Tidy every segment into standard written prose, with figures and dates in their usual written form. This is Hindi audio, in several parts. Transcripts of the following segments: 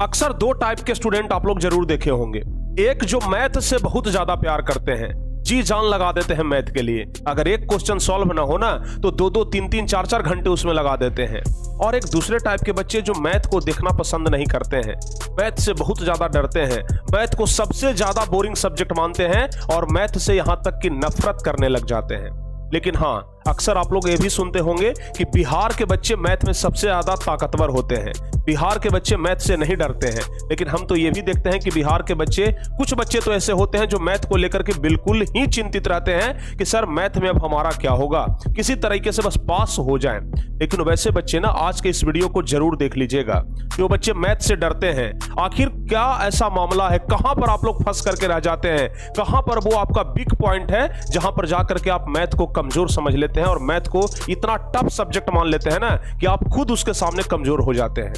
अक्सर दो टाइप के स्टूडेंट आप लोग जरूर देखे होंगे। एक जो मैथ से बहुत ज्यादा प्यार करते हैं, जी जान लगा देते हैं मैथ के लिए। अगर एक क्वेश्चन सॉल्व ना हो ना तो 2-2, 3-3, 4-4 घंटे उसमें लगा देते हैं। और एक दूसरे टाइप के बच्चे जो मैथ को देखना पसंद नहीं करते हैं, मैथ से बहुत ज्यादा डरते हैं, मैथ को सबसे ज्यादा बोरिंग सब्जेक्ट मानते हैं और मैथ से यहां तक कि नफरत करने लग जाते हैं। लेकिन हाँ, अक्सर आप लोग ये भी सुनते होंगे कि बिहार के बच्चे मैथ में सबसे ज्यादा ताकतवर होते हैं, बिहार के बच्चे मैथ से नहीं डरते हैं। लेकिन हम तो ये भी देखते हैं कि बिहार के बच्चे, कुछ बच्चे तो ऐसे होते हैं जो मैथ को लेकर के बिल्कुल ही चिंतित रहते हैं कि सर मैथ में अब हमारा क्या होगा, किसी तरीके से बस पास हो जाएं। लेकिन वैसे बच्चे ना आज के इस वीडियो को जरूर देख लीजिएगा, जो बच्चे मैथ से डरते हैं। आखिर क्या ऐसा मामला है, कहां पर आप लोग फंस करके रह जाते हैं, कहां पर वो आपका वीक पॉइंट है जहां पर जाकर के आप मैथ को कमजोर समझ लेते हैं और मैथ को इतना टफ सब्जेक्ट मान लेते हैं ना कि आप खुद उसके सामने कमजोर हो जाते हैं।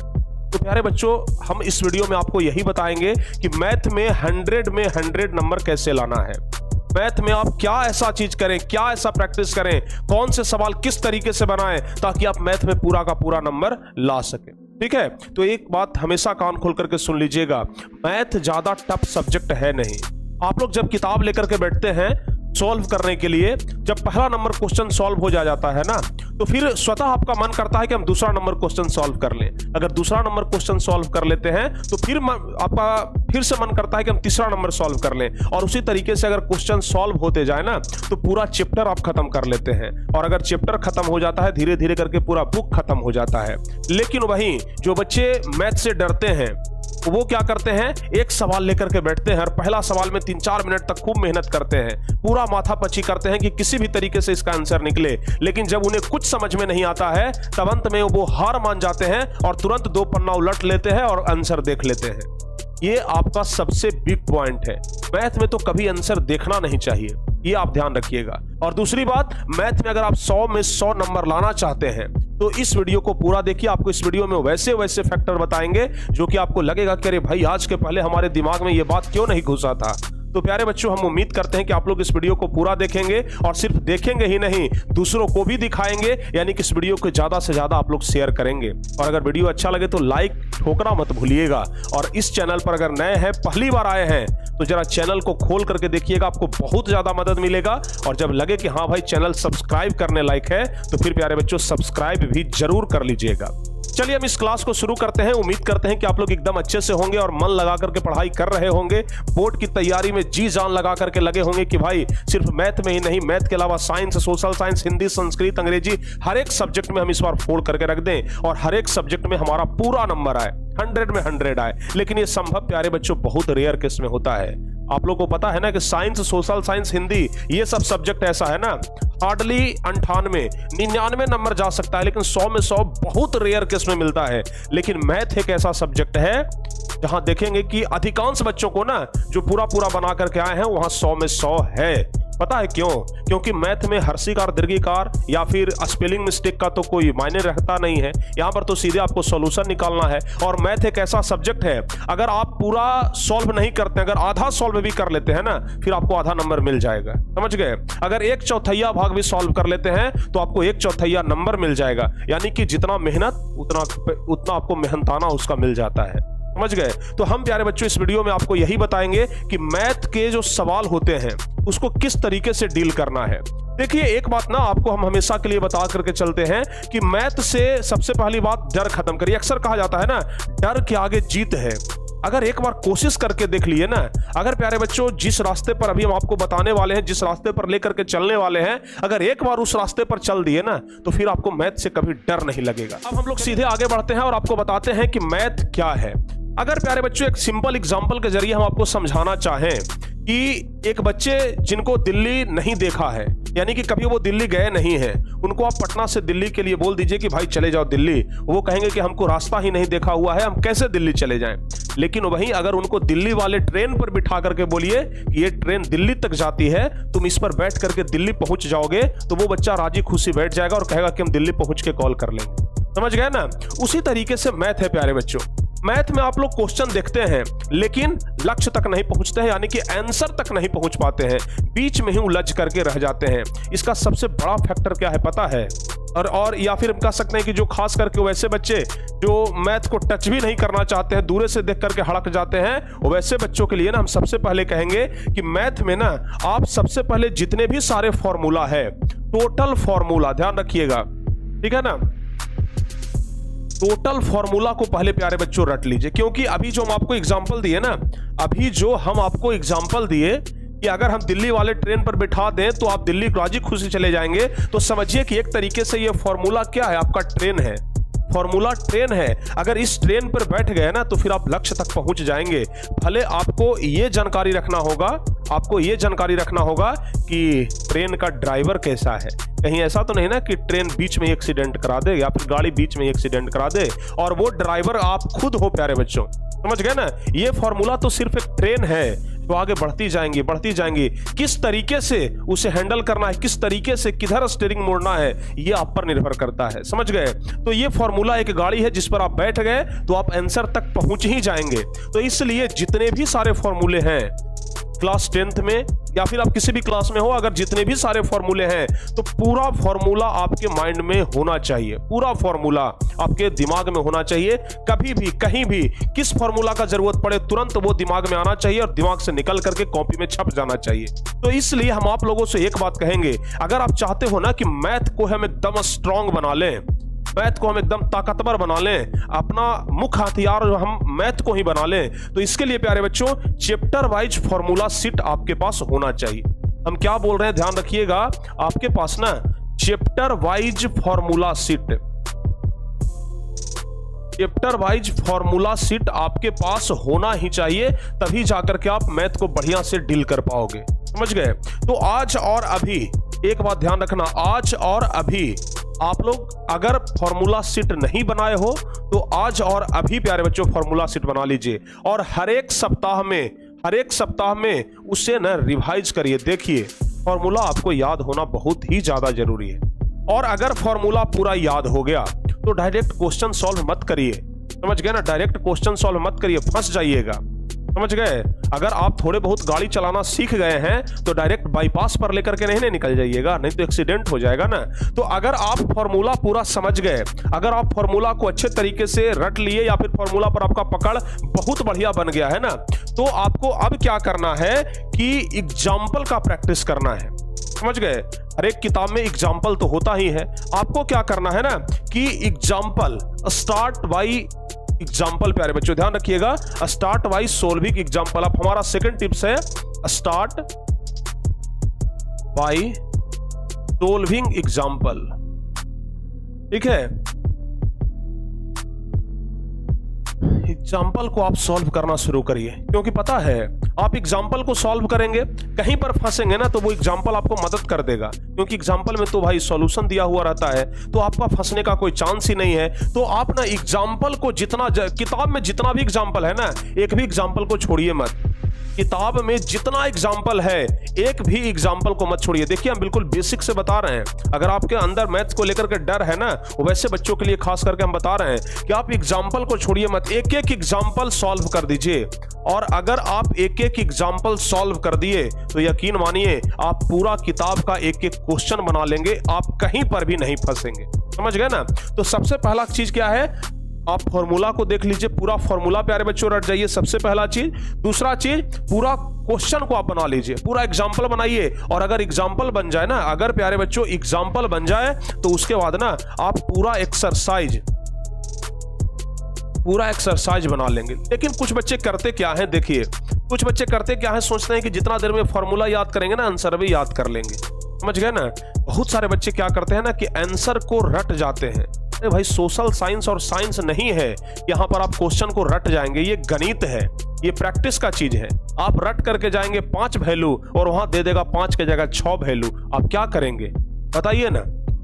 तो प्यारे बच्चों, हम इस वीडियो में आपको यही बताएंगे कि मैथ में 100 में 100 नंबर कैसे लाना है। मैथ में आप क्या ऐसा चीज करें, क्या ऐसा प्रैक्टिस करें, कौन से सवाल किस तरीके से बनाएं ताकि आप मैथ में पूरा का पूरा नंबर ला सकें। ठीक है, तो एक बात हमेशा कान खोल करके सुन लीजिएगा, मैथ ज्यादा टफ सब्जेक्ट है नहीं। आप लोग जब किताब लेकर के बैठते हैं सॉल्व करने के लिए, जब पहला नंबर क्वेश्चन सॉल्व हो जाता है ना, तो फिर स्वतः आपका मन करता है कि हम दूसरा नंबर क्वेश्चन सॉल्व कर लें। अगर दूसरा नंबर क्वेश्चन सॉल्व कर लेते हैं तो फिर आपका फिर से मन करता है कि हम तीसरा नंबर सॉल्व कर लें। और उसी तरीके से अगर क्वेश्चन सॉल्व होते जाए ना तो पूरा चैप्टर आप खत्म कर लेते हैं। और अगर चैप्टर खत्म हो जाता है, धीरे धीरे करके पूरा बुक खत्म हो जाता है। लेकिन वहीं जो बच्चे मैथ से डरते हैं वो क्या करते हैं, एक सवाल लेकर के बैठते हैं और पहला सवाल में 3-4 मिनट तक खूब मेहनत करते हैं, पूरा माथापच्ची करते हैं कि किसी भी तरीके से इसका आंसर निकले। लेकिन जब उन्हें कुछ समझ में नहीं आता है तब अंत में वो हार मान जाते हैं और तुरंत 2 पन्ना उलट लेते हैं और आंसर देख लेते हैं। ये आपका सबसे बिग पॉइंट है। मैथ में तो कभी आंसर देखना नहीं चाहिए, ये आप ध्यान रखिएगा। और दूसरी बात, मैथ में अगर आप 100 में 100 नंबर लाना चाहते हैं तो इस वीडियो को पूरा देखिए। आपको इस वीडियो में वैसे वैसे फैक्टर बताएंगे जो कि आपको लगेगा कि अरे भाई, आज के पहले हमारे दिमाग में ये बात क्यों नहीं घुसा था। तो प्यारे बच्चों, हम उम्मीद करते हैं कि आप लोग इस वीडियो को पूरा देखेंगे और सिर्फ देखेंगे ही नहीं, दूसरों को भी दिखाएंगे, यानी कि इस वीडियो को ज्यादा से ज्यादा आप लोग शेयर करेंगे। और अगर वीडियो अच्छा लगे तो लाइक ठोकना मत भूलिएगा। और इस चैनल पर अगर नए हैं, पहली बार आए हैं, तो जरा चैनल को खोल करके देखिएगा, आपको बहुत ज्यादा मदद मिलेगा। और जब लगे कि हाँ भाई चैनल सब्सक्राइब करने लायक है तो फिर प्यारे बच्चों सब्सक्राइब भी जरूर कर लीजिएगा। चलिए हम इस क्लास को शुरू करते हैं। उम्मीद करते हैं कि आप लोग एकदम अच्छे से होंगे और मन लगा करके पढ़ाई कर रहे होंगे, बोर्ड की तैयारी में जी जान लगा करके लगे होंगे कि भाई सिर्फ मैथ में ही नहीं, मैथ के अलावा science, social science, Hindi, Sanskrit, अंग्रेजी, हर एक सब्जेक्ट में हम इस बार फोड़ करके रख दें और हर एक सब्जेक्ट में हमारा पूरा नंबर आए, 100 में 100 आए। लेकिन ये संभव प्यारे बच्चों बहुत रेयर केस में होता है। आप लोगों को पता है ना कि साइंस, सोशल साइंस, हिंदी, ये सब सब्जेक्ट ऐसा है ना, हार्डली 98, 99 नंबर जा सकता है, लेकिन 100 में 100 बहुत रेयर केस में मिलता है। लेकिन मैथ एक ऐसा सब्जेक्ट है जहां देखेंगे कि अधिकांश बच्चों को ना जो पूरा पूरा बना करके आए हैं वहां 100 में 100 है। पता है क्यों? क्योंकि मैथ में हर्षिकार, दीर्घिकार या फिर स्पेलिंग मिस्टेक का तो कोई मायने रहता नहीं है। यहां पर तो सीधे आपको सॉल्यूशन निकालना है। और मैथ एक ऐसा सब्जेक्ट है, अगर आप पूरा सॉल्व नहीं करते, अगर आधा सॉल्व भी कर लेते हैं ना, फिर आपको आधा नंबर मिल जाएगा। समझ गए? अगर 1/4 भाग भी सॉल्व कर लेते हैं तो आपको 1/4 नंबर मिल जाएगा। यानी कि जितना मेहनत उतना आपको मेहनताना उसका मिल जाता है। समझ गए? तो हम प्यारे बच्चों इस वीडियो में आपको यही बताएंगे कि मैथ के जो सवाल होते हैं उसको किस तरीके से डील करना है। देखिए, एक बात ना आपको हम हमेशा के लिए बता करके चलते हैं कि मैथ से सबसे पहली बात डर खत्म करिए। अक्सर कहा जाता है ना, डर के आगे जीत है। अगर एक बार कोशिश करके देख लिए ना, अगर प्यारे बच्चों जिस रास्ते पर अभी हम आपको बताने वाले हैं, जिस रास्ते पर लेकर के चलने वाले हैं, अगर एक बार उस रास्ते पर चल दिए ना तो फिर आपको मैथ से कभी डर नहीं लगेगा। अब हम लोग सीधे आगे बढ़ते हैं और आपको बताते हैं कि मैथ क्या है। अगर प्यारे बच्चों एक सिंपल एग्जांपल के जरिए हम आपको समझाना चाहें कि एक बच्चे जिनको दिल्ली नहीं देखा है, यानी कि कभी वो दिल्ली गए नहीं हैं, उनको आप पटना से दिल्ली के लिए बोल दीजिए कि भाई चले जाओ दिल्ली, वो कहेंगे कि हमको रास्ता ही नहीं देखा हुआ है, हम कैसे दिल्ली चले जाएं। लेकिन वहीं अगर उनको दिल्ली वाले ट्रेन पर बिठा करके बोलिए कि ये ट्रेन दिल्ली तक जाती है, तुम इस पर बैठ करके दिल्ली पहुंच जाओगे, तो वो बच्चा राजी खुशी बैठ जाएगा और कहेगा कि हम दिल्ली पहुंच के कॉल कर लेंगे। समझ गए ना? उसी तरीके से मैथ है प्यारे बच्चों। मैथ में आप लोग क्वेश्चन देखते हैं लेकिन लक्ष्य तक नहीं पहुंचते हैं, यानी कि आंसर तक नहीं पहुंच पाते हैं, बीच में ही उलझ करके रह जाते हैं। इसका सबसे बड़ा फैक्टर क्या है पता है? और या फिर हम कह सकते हैं कि जो खास करके वैसे बच्चे जो मैथ को टच भी नहीं करना चाहते हैं, दूर से देख करके हड़क जाते हैं, वैसे बच्चों के लिए ना हम सबसे पहले कहेंगे कि मैथ में ना आप सबसे पहले जितने भी सारे फॉर्मूला है, टोटल फॉर्मूला ध्यान रखिएगा, ठीक है ना, टोटल फॉर्मूला को पहले प्यारे बच्चों रट लीजिए। क्योंकि अभी जो हम आपको एग्जांपल दिए ना, अभी जो हम आपको एग्जांपल दिए कि अगर हम दिल्ली वाले ट्रेन पर बिठा दें तो आप दिल्ली राजी खुशी चले जाएंगे, तो समझिए कि एक तरीके से ये फॉर्मूला क्या है, आपका ट्रेन है, फॉर्मूला ट्रेन है। अगर इस ट्रेन पर बैठ गए ना तो फिर आप लक्ष्य तक पहुंच जाएंगे। भले आपको ये जानकारी रखना होगा, आपको ये जानकारी रखना होगा कि ट्रेन का ड्राइवर कैसा है, कहीं ऐसा तो नहीं ना कि ट्रेन बीच में एक्सीडेंट करा दे या फिर गाड़ी बीच में एक्सीडेंट करा दे और वो ड्राइवर आप खुद हो प्यारे बच्चों, समझ गए ना। ये फॉर्मूला तो सिर्फ एक ट्रेन है जो आगे बढ़ती जाएंगी, किस तरीके से उसे हैंडल करना है, किस तरीके से किधर स्टीयरिंग मोड़ना है, ये आप पर निर्भर करता है, समझ गए। तो ये फॉर्मूला एक गाड़ी है जिस पर आप बैठ गए तो आप आंसर तक पहुंच ही जाएंगे। तो इसलिए जितने भी सारे फॉर्मूले हैं क्लास 10th में या फिर आप किसी भी क्लास में हो, अगर जितने भी सारे फॉर्मूले हैं तो पूरा फॉर्मूला आपके माइंड में होना चाहिए, पूरा फॉर्मूला आपके दिमाग में होना चाहिए। कभी भी कहीं भी किस फॉर्मूला का जरूरत पड़े तुरंत वो दिमाग में आना चाहिए और दिमाग से निकल करके कॉपी में छप जाना चाहिए। तो इसलिए हम आप लोगों से एक बात कहेंगे, अगर आप चाहते हो ना कि मैथ को हम एकदम स्ट्रांग बना लें, मैथ को हम एकदम ताकतवर बना लें, अपना मुख्य हथियार हम मैथ को ही बना लें, तो इसके लिए प्यारे बच्चों चैप्टर वाइज फॉर्मूला सीट आपके पास होना चाहिए। हम क्या बोल रहे हैं ध्यान रखिएगा, आपके पास ना chapter wise formula seat, chapter wise formula seat आपके पास होना ही चाहिए, तभी जाकर के आप मैथ को बढ़िया से डील कर पाओगे, समझ गए। तो आज और अभी एक बात ध्यान रखना, आज और अभी आप लोग अगर फॉर्मूला सीट नहीं बनाए हो तो आज और अभी प्यारे बच्चों फॉर्मूला सीट बना लीजिए और हर एक सप्ताह में उसे न रिवाइज करिए। देखिए फॉर्मूला आपको याद होना बहुत ही ज्यादा जरूरी है, और अगर फॉर्मूला पूरा याद हो गया तो डायरेक्ट क्वेश्चन सॉल्व मत करिए, समझ गए ना, डायरेक्ट क्वेश्चन सॉल्व मत करिए, फंस जाइएगा, समझ गए। अगर आप थोड़े बहुत गाड़ी चलाना सीख गए हैं तो डायरेक्ट बाईपास पर लेकर के नहीं निकल जाइएगा, नहीं तो एक्सीडेंट हो जाएगा ना। तो अगर आप फॉर्मूला पूरा समझ गए, अगर आप फॉर्मूला को अच्छे तरीके से रट लिए या फिर फॉर्मूला पर आपका पकड़ बहुत बढ़िया बन गया है ना, तो आपको अब क्या करना है कि एग्जाम्पल का प्रैक्टिस करना है, समझ गए। हर एक किताब में एग्जाम्पल तो होता ही है, आपको क्या करना है ना कि एग्जाम्पल स्टार्ट बाई एग्जाम्पल, प्यारे बच्चों ध्यान रखिएगा, स्टार्ट बाई सोल्विंग एग्जाम्पल। अब हमारा सेकंड टिप्स है स्टार्ट बाई सोल्विंग एग्जाम्पल, ठीक है। एग्जाम्पल को आप सॉल्व करना शुरू करिए, क्योंकि पता है आप एग्जाम्पल को सॉल्व करेंगे, कहीं पर फंसेंगे ना तो वो एग्जाम्पल आपको मदद कर देगा, क्योंकि एग्जाम्पल में तो भाई सॉल्यूशन दिया हुआ रहता है, तो आपका फंसने का कोई चांस ही नहीं है। तो आप ना एग्जाम्पल को जितना किताब में जितना भी एग्जाम्पल है ना, एक भी एग्जाम्पल को छोड़िए मत, किताब में जितना एग्जाम्पल है एक भी एग्जाम्पल को मत छोड़िए। देखिए हम बिल्कुल बेसिक से बता रहे हैं, अगर आपके अंदर मैथ्स को लेकर के डर है ना, वैसे बच्चों के लिए खास करके हम बता रहे हैं कि आप एग्जाम्पल को छोड़िए मत, एक एक एग्जाम्पल सॉल्व कर दीजिए। और अगर आप एक एक एग्जाम्पल सॉल्व कर दिए तो यकीन मानिए आप पूरा किताब का एक एक क्वेश्चन बना लेंगे, आप कहीं पर भी नहीं फंसेंगे, समझ गए ना। तो सबसे पहला चीज क्या है, आप फॉर्मूला को देख लीजिए, पूरा फॉर्मूला प्यारे बच्चों रट जाइए, सबसे पहला चीज। दूसरा चीज, पूरा क्वेश्चन को आप बना लीजिए, पूरा एग्जाम्पल बनाइए, और अगर एग्जाम्पल बन जाए ना, अगर प्यारे बच्चों एग्जाम्पल बन जाए तो उसके बाद ना आप पूरा एक्सरसाइज बना लेंगे। लेकिन कुछ बच्चे करते क्या है, देखिए कुछ बच्चे करते क्या है, सोचते हैं कि जितना देर में फॉर्मूला याद करेंगे ना आंसर भी याद कर लेंगे, समझ गए ना। बहुत सारे बच्चे क्या करते हैं ना कि आंसर को रट जाते हैं। अरे भाई सोशल साइंस और साइंस नहीं है यहां पर आप क्वेश्चन को रट जाएंगे, ये गणित है, ये प्रैक्टिस का चीज है। आप रट करके जाएंगे 5 वैल्यू और वहां दे देगा 5 के जगह 6 वैल्यू, आप क्या करेंगे बताइए ना।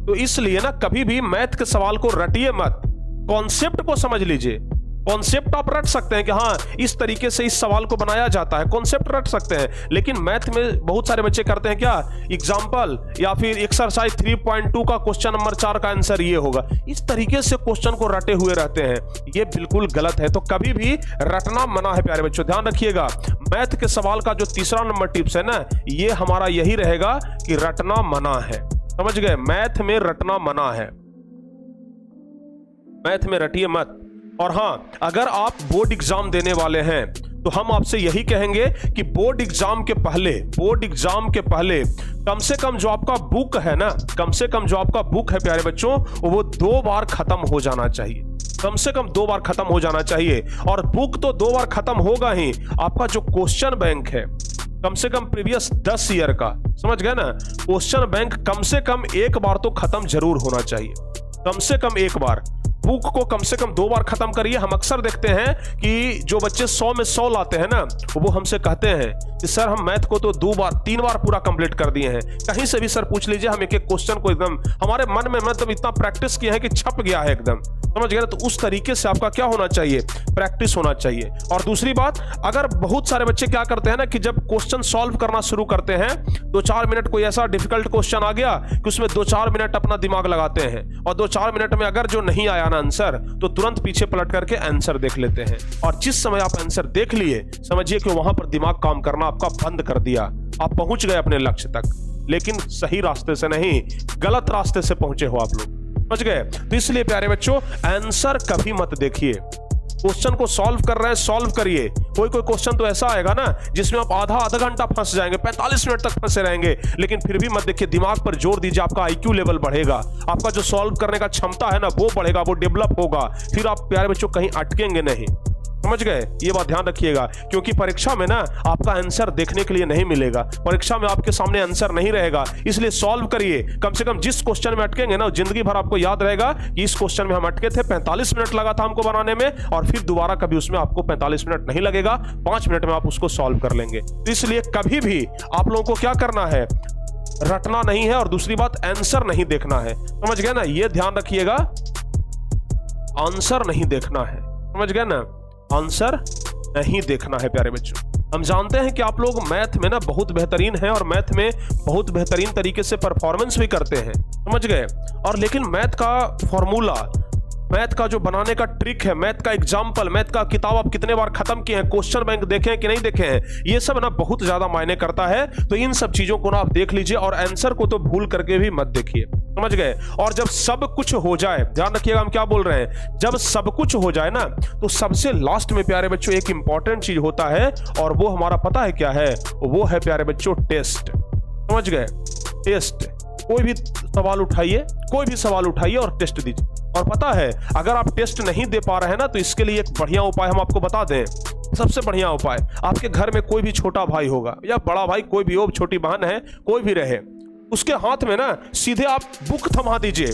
तो इसलिए ना कभी भी मैथ के सवाल को रटिए मत, कॉन्सेप्ट को समझ लीजिए, कॉन्सेप्ट आप रट सकते हैं कि हाँ इस तरीके से इस सवाल को बनाया जाता है, कॉन्सेप्ट रट सकते हैं। लेकिन मैथ में बहुत सारे बच्चे करते हैं क्या, एग्जाम्पल या फिर एक्सरसाइज 3.2 का क्वेश्चन नंबर 4 का आंसर ये होगा, इस तरीके से क्वेश्चन को रटे हुए रहते हैं। ये बिल्कुल गलत है। तो कभी भी रटना मना है प्यारे बच्चों, ध्यान रखिएगा। मैथ के सवाल का जो तीसरा नंबर टिप्स है ना, ये हमारा यही रहेगा कि रटना मना है। समझ गए, मैथ में रटना मना है, मैथ में रटिए मत। और हाँ, अगर आप बोर्ड एग्जाम देने वाले हैं तो हम आपसे यही कहेंगे कि बोर्ड एग्जाम के पहले कम से कम जो आपका बुक है ना, कम से कम जो आपका बुक है प्यारे बच्चों, वो 2 बार खत्म हो जाना चाहिए, कम से कम 2 बार खत्म हो जाना चाहिए। और बुक तो 2 बार खत्म होगा ही, आपका जो क्वेश्चन बैंक है कम से कम प्रीवियस 10 ईयर का, समझ गए ना, क्वेश्चन बैंक कम से कम 1 बार तो खत्म जरूर होना चाहिए, कम से कम 1 बार। बुक को कम से कम 2 बार खत्म करिए। हम अक्सर देखते हैं कि जो बच्चे 100 में 100 लाते हैं ना, वो हमसे कहते हैं कि सर हम मैथ को तो 2 बार 3 बार पूरा कंप्लीट कर दिए हैं। कहीं से भी सर पूछ लीजिए, हम एक एक क्वेश्चन को एकदम हमारे मन में मतलब इतना प्रैक्टिस किया है कि छप गया है एकदम, समझ गए ना। तो उस तरीके से आपका क्या होना चाहिए, प्रैक्टिस होना चाहिए। और दूसरी बात, अगर बहुत सारे बच्चे क्या करते हैं ना कि जब क्वेश्चन सॉल्व करना शुरू करते हैं, 2-4 मिनट कोई ऐसा डिफिकल्ट क्वेश्चन आ गया कि उसमें 2-4 मिनट अपना दिमाग लगाते हैं, और 2-4 मिनट में अगर जो नहीं आया ना आंसर, तो तुरंत पीछे पलट करके आंसर देख लेते हैं। और जिस समय आप आंसर देख लिए, समझिए कि वहां पर दिमाग काम करना आपका बंद कर दिया, आप पहुंच गए अपने लक्ष्य तक, लेकिन सही रास्ते से नहीं, गलत रास्ते से पहुंचे हो आप लोग, समझ गए। तो इसलिए प्यारे बच्चों, आंसर कभी मत देखिए, क्वेश्चन को सॉल्व कर रहे हैं, सॉल्व करिए। कोई क्वेश्चन तो ऐसा आएगा ना जिसमें आप आधा घंटा फंस जाएंगे, 45 मिनट तक फंसे रहेंगे, लेकिन फिर भी मत देखिए, दिमाग पर जोर दीजिए, आपका आईक्यू लेवल बढ़ेगा, आपका जो सॉल्व करने का क्षमता है ना वो बढ़ेगा, वो डेवलप होगा, फिर आप प्यारे बच्चों कहीं अटकेंगे नहीं, समझ गए। ये बात ध्यान रखिएगा, क्योंकि परीक्षा में ना आपका आंसर देखने के लिए नहीं मिलेगा, परीक्षा में आपके सामने आंसर नहीं रहेगा। इसलिए सॉल्व करिए, कम से कम जिस क्वेश्चन में अटकेंगे ना, जिंदगी भर आपको याद रहेगा कि इस क्वेश्चन में हम अटके थे, 45 मिनट लगा था हमको बनाने में, और फिर दोबारा कभी उसमें आपको 45 मिनट नहीं लगेगा, 5 मिनट में आप उसको सॉल्व कर लेंगे। तो इसलिए कभी भी आप लोगों को क्या करना है, रटना नहीं है, और दूसरी बात आंसर नहीं देखना है, समझ गए ना। ये ध्यान रखिएगा, आंसर नहीं देखना है, समझ गए ना, आंसर नहीं देखना है प्यारे बच्चों। हम जानते हैं कि आप लोग मैथ में ना बहुत बेहतरीन हैं, और मैथ में बहुत बेहतरीन तरीके से परफॉर्मेंस भी करते हैं, समझ गए। और लेकिन मैथ का फॉर्मूला, मैथ का जो बनाने का ट्रिक है, मैथ का एग्जाम्पल, मैथ का किताब आप कितने बार खत्म किए हैं, क्वेश्चन बैंक देखे हैं कि नहीं देखे हैं, ये सब ना बहुत ज्यादा मायने करता है। तो इन सब चीजों को ना आप देख लीजिए, और आंसर को तो भूल करके भी मत देखिए, समझ गए। और जब सब कुछ हो जाए, ध्यान रखिएगा हम क्या बोल रहे हैं, जब सब कुछ हो जाए ना, तो सबसे लास्ट में प्यारे बच्चों एक इंपॉर्टेंट चीज होता है, और वो हमारा पता है क्या है, वो है प्यारे बच्चों टेस्ट, समझ गए। टेस्ट, कोई भी सवाल उठाइए, कोई भी सवाल उठाइए और टेस्ट दीजिए। और पता है, अगर आप टेस्ट नहीं दे पा रहे हैं ना, तो इसके लिए एक बढ़िया उपाय हम आपको बता दें। सबसे बढ़िया उपाय, आपके घर में कोई भी छोटा भाई होगा या बड़ा भाई, कोई भी हो, छोटी बहन है, कोई भी रहे, उसके हाथ में ना सीधे आप बुक थमा दीजिए,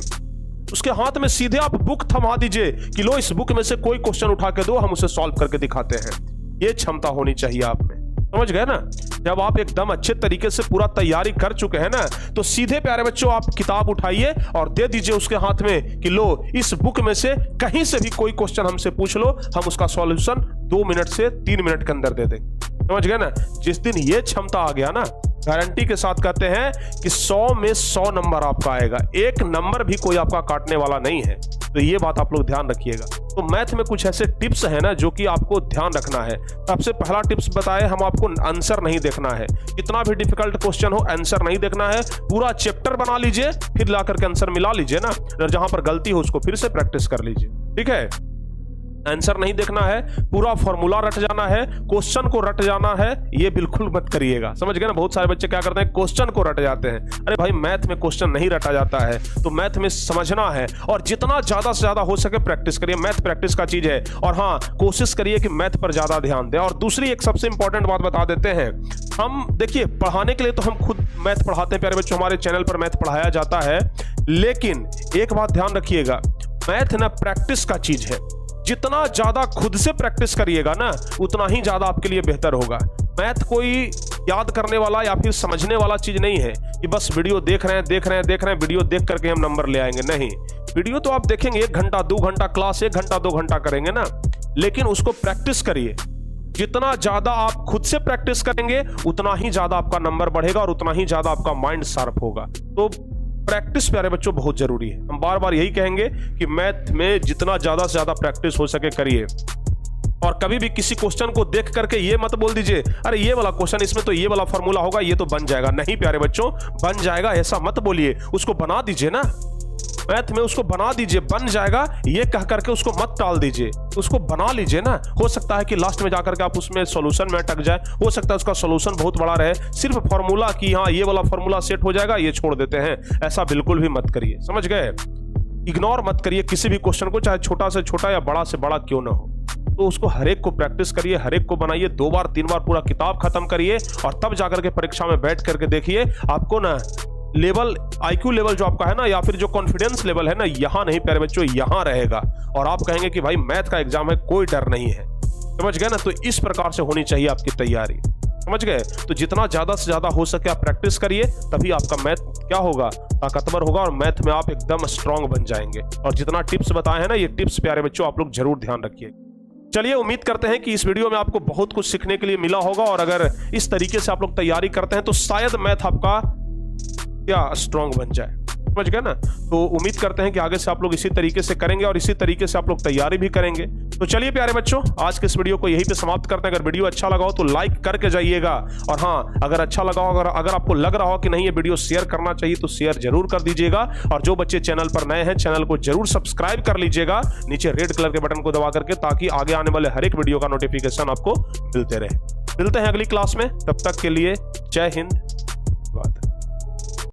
उसके हाथ में सीधे आप बुक थमा दीजिए कि लो इस बुक में से कोई क्वेश्चन उठा के दो, हम उसे सॉल्व करके दिखाते हैं। ये क्षमता होनी चाहिए आप में, समझ गए ना। जब आप एकदम अच्छे तरीके से पूरा तैयारी कर चुके हैं ना, तो सीधे प्यारे बच्चों आप किताब उठाइए और दे दीजिए उसके हाथ में कि लो इस बुक में से कहीं से भी कोई क्वेश्चन हमसे पूछ लो, हम उसका सॉल्यूशन 2 मिनट से 3 मिनट के अंदर दे देंगे, समझ गए ना। जिस दिन ये क्षमता आ गया ना, गारंटी के साथ कहते हैं कि 100 में 100 नंबर आपका आएगा, 1 नंबर भी कोई आपका काटने वाला नहीं है। तो ये बात आप लोग ध्यान रखिएगा। तो मैथ में कुछ ऐसे टिप्स हैं ना जो कि आपको ध्यान रखना है। सबसे पहला टिप्स बताए हम आपको, आंसर नहीं देखना है, कितना भी डिफिकल्ट क्वेश्चन हो आंसर नहीं देखना है, पूरा चैप्टर बना लीजिए, फिर ला करके आंसर मिला लीजिए ना, और जहां पर गलती हो उसको फिर से प्रैक्टिस कर लीजिए, ठीक है। आंसर नहीं देखना है, पूरा फॉर्मूला रट जाना है, क्वेश्चन को रट जाना है, ये बिल्कुल मत करिएगा, समझ गए ना। बहुत सारे बच्चे क्या करते हैं, क्वेश्चन को रट जाते हैं। अरे भाई, मैथ में क्वेश्चन नहीं रटा जाता है, तो मैथ में समझना है, और जितना ज्यादा से ज्यादा हो सके प्रैक्टिस करिए। मैथ प्रैक्टिस का चीज है, और हाँ, कोशिश करिए कि मैथ पर ज्यादा ध्यान दें। और दूसरी एक सबसे इंपॉर्टेंट बात बता देते हैं, हम देखिए पढ़ाने के लिए तो हम खुद मैथ पढ़ाते हैं प्यारे बच्चों, हमारे चैनल पर मैथ पढ़ाया जाता है, लेकिन एक बात ध्यान रखिएगा, मैथ ना प्रैक्टिस का चीज है। जितना ज्यादा खुद से प्रैक्टिस करिएगा ना, उतना ही ज्यादा आपके लिए बेहतर होगा। मैथ कोई याद करने वाला या फिर समझने वाला चीज नहीं है कि बस वीडियो देख रहे हैं, वीडियो देख करके हम नंबर ले आएंगे। नहीं, वीडियो तो आप देखेंगे 1 घंटा 2 घंटा, क्लास 1 घंटा 2 घंटा करेंगे ना, लेकिन उसको प्रैक्टिस करिए। जितना ज्यादा आप खुद से प्रैक्टिस करेंगे उतना ही ज्यादा आपका नंबर बढ़ेगा और उतना ही ज्यादा आपका माइंड शार्प होगा। तो प्रैक्टिस प्यारे बच्चों बहुत जरूरी है। हम बार बार यही कहेंगे कि मैथ में जितना ज्यादा से ज्यादा प्रैक्टिस हो सके करिए। और कभी भी किसी क्वेश्चन को देख करके ये मत बोल दीजिए अरे ये वाला क्वेश्चन, इसमें तो ये वाला फॉर्मूला होगा, ये तो बन जाएगा। नहीं प्यारे बच्चों, बन जाएगा ऐसा मत बोलिए, उसको बना दीजिए ना। मैथ में उसको बना दीजिए, बन जाएगा ये कह करके उसको मत टाल दीजिए, उसको बना लीजिए ना। हो सकता है कि लास्ट में जाकर के आप उसमें सॉल्यूशन में अटक जाए, हो सकता है उसका सॉल्यूशन बहुत बड़ा रहे, सिर्फ फॉर्मूला कि हाँ ये वाला फॉर्मूला सेट हो जाएगा ये छोड़ देते हैं। ऐसा बिल्कुल भी मत करिए, समझ गए। इग्नोर मत करिए किसी भी क्वेश्चन को, चाहे छोटा से छोटा या बड़ा से बड़ा क्यों ना हो। तो उसको हर एक को प्रैक्टिस करिए, हर एक को बनाइए, 2 बार 3 बार पूरा किताब खत्म करिए और तब जाकर के परीक्षा में बैठ करके देखिए आपको ना लेवल, IQ लेवल जो आपका है ना, या फिर जो कॉन्फिडेंस लेवल है ना, यहां नहीं प्यारे बच्चों, यहां रहेगा। और आप कहेंगे कि भाई मैथ का एग्जाम है, कोई डर नहीं है। समझ गए ना। तो इस प्रकार से होनी चाहिए आपकी तैयारी, समझ गए। तो जितना ज्यादा से ज्यादा हो सके आप प्रैक्टिस करिए, तभी आपका मैथ क्या होगा, ताकतवर होगा और मैथ में आप एकदम स्ट्रांग बन जाएंगे। और जितना टिप्स बताए हैं ना, ये टिप्स प्यारे बच्चों आप लोग जरूर ध्यान रखिए। चलिए, उम्मीद करते हैं कि इस वीडियो में आपको बहुत कुछ सीखने के लिए मिला होगा। और अगर इस तरीके से आप लोग तैयारी करते हैं तो शायद मैथ आपका क्या स्ट्रांग बन जाए, समझ गए ना। तो उम्मीद करते हैं कि आगे से आप लोग इसी तरीके से करेंगे और इसी तरीके से आप लोग तैयारी भी करेंगे। तो चलिए प्यारे बच्चों, आज के इस वीडियो को यहीं पे समाप्त करते हैं। अगर वीडियो अच्छा लगा हो तो लाइक करके जाइएगा। और हाँ, अगर अच्छा लगा हो, अगर आपको लग रहा हो कि नहीं ये वीडियो शेयर करना चाहिए तो शेयर जरूर कर दीजिएगा। और जो बच्चे चैनल पर नए हैं, चैनल को जरूर सब्सक्राइब कर लीजिएगा नीचे रेड कलर के बटन को दबा करके, ताकि आगे आने वाले हर एक वीडियो का नोटिफिकेशन आपको मिलते रहे। मिलते हैं अगली क्लास में, तब तक के लिए जय हिंद,